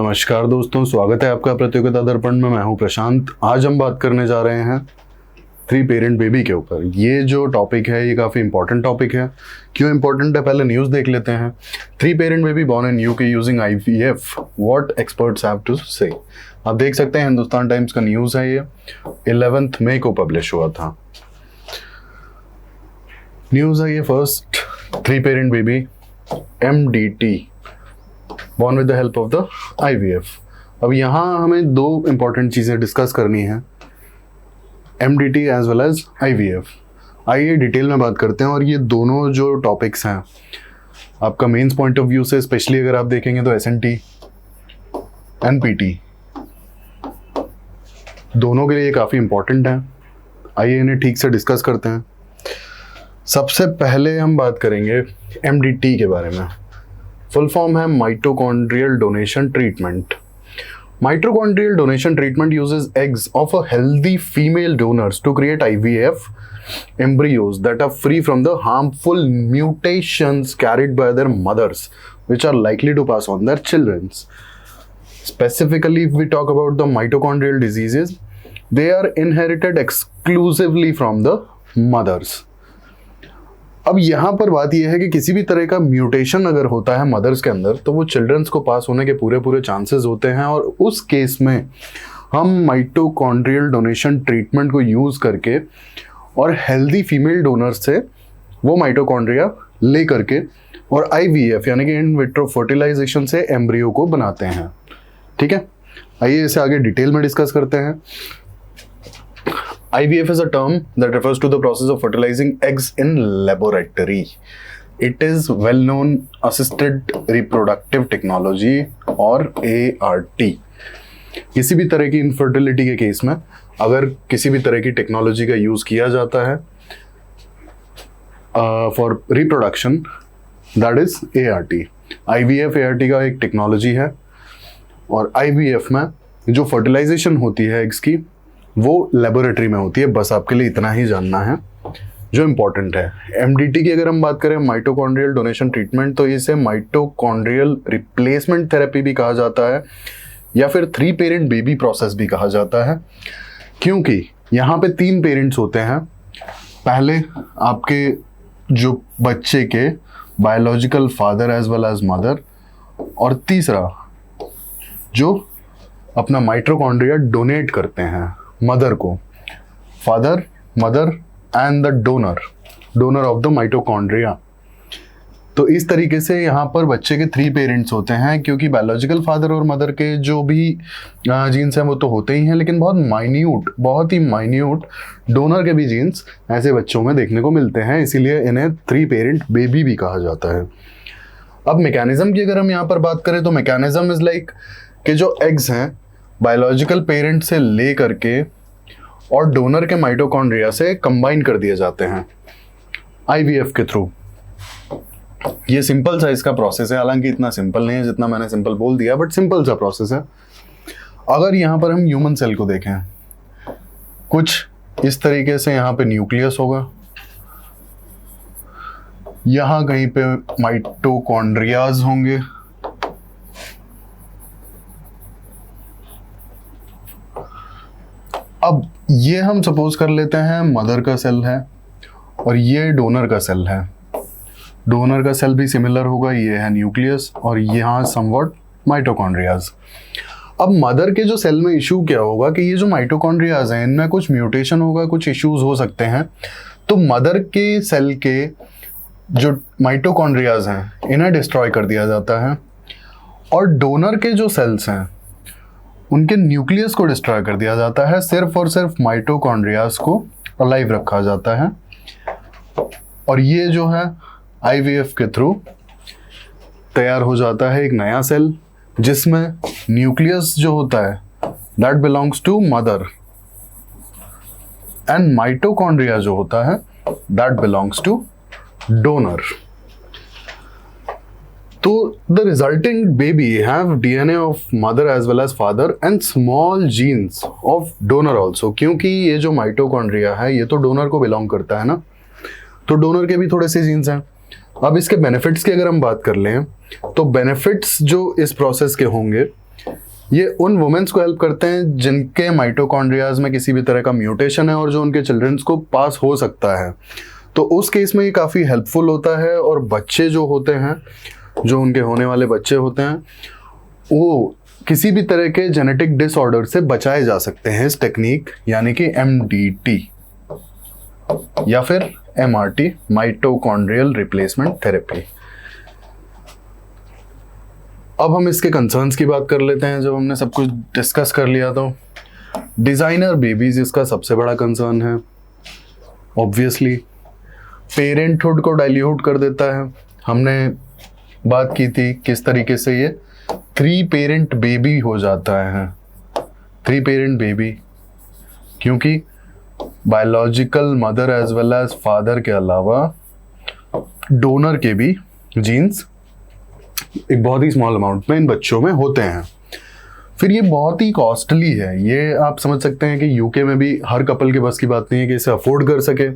नमस्कार दोस्तों, स्वागत है आपका प्रतियोगिता दर्पण में। मैं हूं प्रशांत। आज हम बात करने जा रहे हैं 3 पेरेंट बेबी के ऊपर। ये जो टॉपिक है ये काफ़ी इंपॉर्टेंट टॉपिक है। क्यों इंपॉर्टेंट है, पहले न्यूज़ देख लेते हैं। 3 parent baby born in UK using IVF, what experts have to say. आप देख सकते हैं हिंदुस्तान टाइम्स का न्यूज़ है। ये 11 मई को पब्लिश हुआ था। न्यूज़ है ये first 3 parent baby MDT born with the help of the IVF। अब यहाँ हमें 2 इंपॉर्टेंट चीज़ें डिस्कस करनी है, MDT as well as IVF। आइए डिटेल में बात करते हैं। और ये दोनों जो टॉपिक्स हैं आपका मेंस पॉइंट ऑफ व्यू से, स्पेशली अगर आप देखेंगे तो SNT एंड PT दोनों के लिए काफ़ी इंपॉर्टेंट है। आइए इन्हें ठीक से डिस्कस करते हैं। सबसे पहले हम बात करेंगे MDT के बारे में। फुल फॉर्म है mitochondrial donation treatment. Mitochondrial donation treatment uses eggs of a healthy female donors to create IVF embryos that are free from the harmful mutations carried by their mothers, which are likely to pass on their children. Specifically, if we talk about the mitochondrial diseases, they are inherited exclusively from the mothers. अब यहाँ पर बात यह है कि किसी भी तरह का म्यूटेशन अगर होता है मदर्स के अंदर तो वो चिल्ड्रंस को पास होने के पूरे चांसेस होते हैं। और उस केस में हम माइटोकॉन्ड्रियल डोनेशन ट्रीटमेंट को यूज़ करके और हेल्दी फीमेल डोनर्स से वो माइटोकॉन्ड्रिया ले करके और IVF यानी कि इन विट्रो फर्टिलाइजेशन से एम्ब्रियो को बनाते हैं। ठीक है, आइए इसे आगे डिटेल में डिस्कस करते हैं। IVF is a term that refers to the process of fertilizing eggs in laboratory. It is well-known assisted reproductive technology और ART। किसी भी तरह की इनफर्टिलिटी के केस में अगर किसी भी तरह की टेक्नोलॉजी का यूज़ किया जाता है for reproduction, that is ART। IVF ART का एक टेक्नोलॉजी है। और IVF में जो फर्टिलाइजेशन होती है एग्स की वो लेबोरेटरी में होती है। बस आपके लिए इतना ही जानना है जो इम्पोर्टेंट है। MDT की अगर हम बात करें, माइटोकॉन्ड्रियल डोनेशन ट्रीटमेंट, तो इसे माइटोकॉन्ड्रियल रिप्लेसमेंट थेरेपी भी कहा जाता है या फिर 3 पेरेंट बेबी प्रोसेस भी कहा जाता है, क्योंकि यहाँ पे 3 पेरेंट्स होते हैं। पहले आपके जो बच्चे के biological father as well as mother, और तीसरा जो अपना माइटोकॉन्ड्रिया डोनेट करते हैं मदर को, father mother and the donor of the mitochondria. तो इस तरीके से यहाँ पर बच्चे के 3 पेरेंट्स होते हैं, क्योंकि बायोलॉजिकल फादर और मदर के जो भी जीन्स हैं वो तो होते ही हैं, लेकिन बहुत ही माइन्यूट डोनर के भी जीन्स ऐसे बच्चों में देखने को मिलते हैं। इसीलिए इन्हें 3 पेरेंट बेबी भी कहा जाता है। अब मैकेनिज्म की अगर हम यहाँ पर बात करें तो मैकेनिज्म इज लाइक कि जो एग्स हैं बायोलॉजिकल पेरेंट से ले करके और डोनर के माइटोकॉन्ड्रिया से कंबाइन कर दिए जाते हैं IVF के थ्रू। ये सिंपल सा इसका प्रोसेस है, हालांकि इतना सिंपल नहीं है जितना मैंने सिंपल बोल दिया, बट सिंपल सा प्रोसेस है। अगर यहाँ पर हम ह्यूमन सेल को देखें, कुछ इस तरीके से यहाँ पे न्यूक्लियस होगा, यहाँ कहीं पे माइटोकॉन्ड्रियाज होंगे, अब ये हम सपोज कर लेते हैं मदर का सेल है और ये डोनर का सेल है। डोनर का सेल भी सिमिलर होगा, ये है न्यूक्लियस और यहाँ समवॉट माइटोकॉन्ड्रियाज। अब मदर के जो सेल में इशू क्या होगा कि ये जो माइटोकॉन्ड्रियाज हैं इनमें कुछ म्यूटेशन होगा, कुछ इश्यूज हो सकते हैं। तो मदर के सेल के जो माइटोकॉन्ड्रियाज हैं इन्हें डिस्ट्रॉय कर दिया जाता है और डोनर के जो सेल्स हैं उनके न्यूक्लियस को डिस्ट्रॉय कर दिया जाता है। सिर्फ और सिर्फ माइटोकॉन्ड्रियाज को अलाइव रखा जाता है और ये जो है IVF के थ्रू तैयार हो जाता है एक नया सेल, जिसमें न्यूक्लियस जो होता है that belongs to mother and mitochondria जो होता है दैट बिलोंग्स टू डोनर। तो the resulting baby have DNA of mother as well as father and small genes of donor also, क्योंकि ये जो माइटोकॉन्ड्रिया है ये तो डोनर को बिलोंग करता है ना, तो डोनर के भी थोड़े से जीन्स हैं। अब इसके बेनिफिट्स की अगर हम बात कर लें तो बेनिफिट्स जो इस प्रोसेस के होंगे ये उन वुमेन्स को हेल्प करते हैं जिनके माइटोकॉन्ड्रियाज में किसी भी तरह का म्यूटेशन है और जो उनके चिल्ड्रंस को पास हो सकता है, तो उस केस में ये काफ़ी हेल्पफुल होता है। और बच्चे जो होते हैं, जो उनके होने वाले बच्चे होते हैं, वो किसी भी तरह के जेनेटिक डिसऑर्डर से बचाए जा सकते हैं इस टेक्निक यानी कि MDT या फिर MRT, माइटोकॉन्ड्रियल रिप्लेसमेंट थेरेपी। अब हम इसके कंसर्न्स की बात कर लेते हैं। जब हमने सब कुछ डिस्कस कर लिया तो डिज़ाइनर बेबीज इसका सबसे बड़ा कंसर्न है। ऑब्वियसली पेरेंटहुड को डाइल्यूट कर देता है। हमने बात की थी किस तरीके से ये 3 पेरेंट बेबी हो जाता है। 3 पेरेंट बेबी क्योंकि biological mother as well as father के अलावा डोनर के भी जीन्स एक बहुत ही स्मॉल अमाउंट में इन बच्चों में होते हैं। फिर ये बहुत ही कॉस्टली है। ये आप समझ सकते हैं कि यूके में भी हर कपल के बस की बात नहीं है कि इसे अफोर्ड कर सके।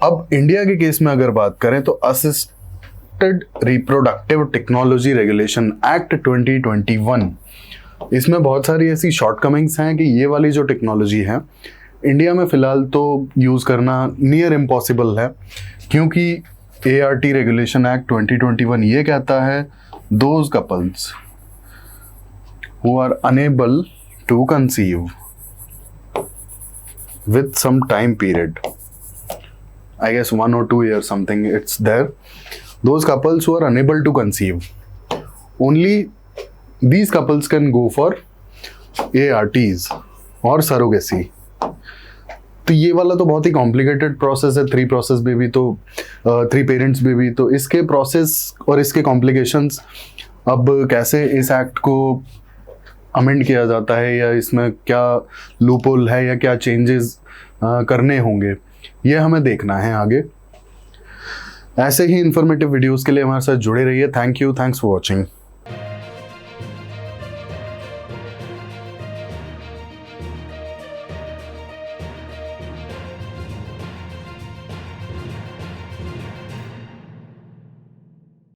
अब इंडिया के केस में अगर बात करें तो assisted reproductive technology regulation act 2021, इसमें बहुत सारी ऐसी शॉर्टकमिंग्स हैं कि ये वाली जो टेक्नोलॉजी है इंडिया में फ़िलहाल तो यूज़ करना नियर इम्पॉसिबल है, क्योंकि ART रेगुलेशन एक्ट 2021 ये कहता है those couples who are unable to conceive with some time period, I guess 1 or 2 years something it's there, those couples who are unable to conceive, only these couples can go for ARTs और surrogacy। तो ये वाला तो बहुत ही complicated process है। 3 process baby तो 3 parents baby, तो इसके प्रोसेस और इसके कॉम्प्लिकेशंस अब कैसे इस एक्ट को अमेंड किया जाता है या इसमें क्या लूपहोल है या क्या चेंजेस करने होंगे, ये हमें देखना है आगे। ऐसे ही इंफॉर्मेटिव वीडियोस के लिए हमारे साथ जुड़े रहिए। Thank you, thanks for watching.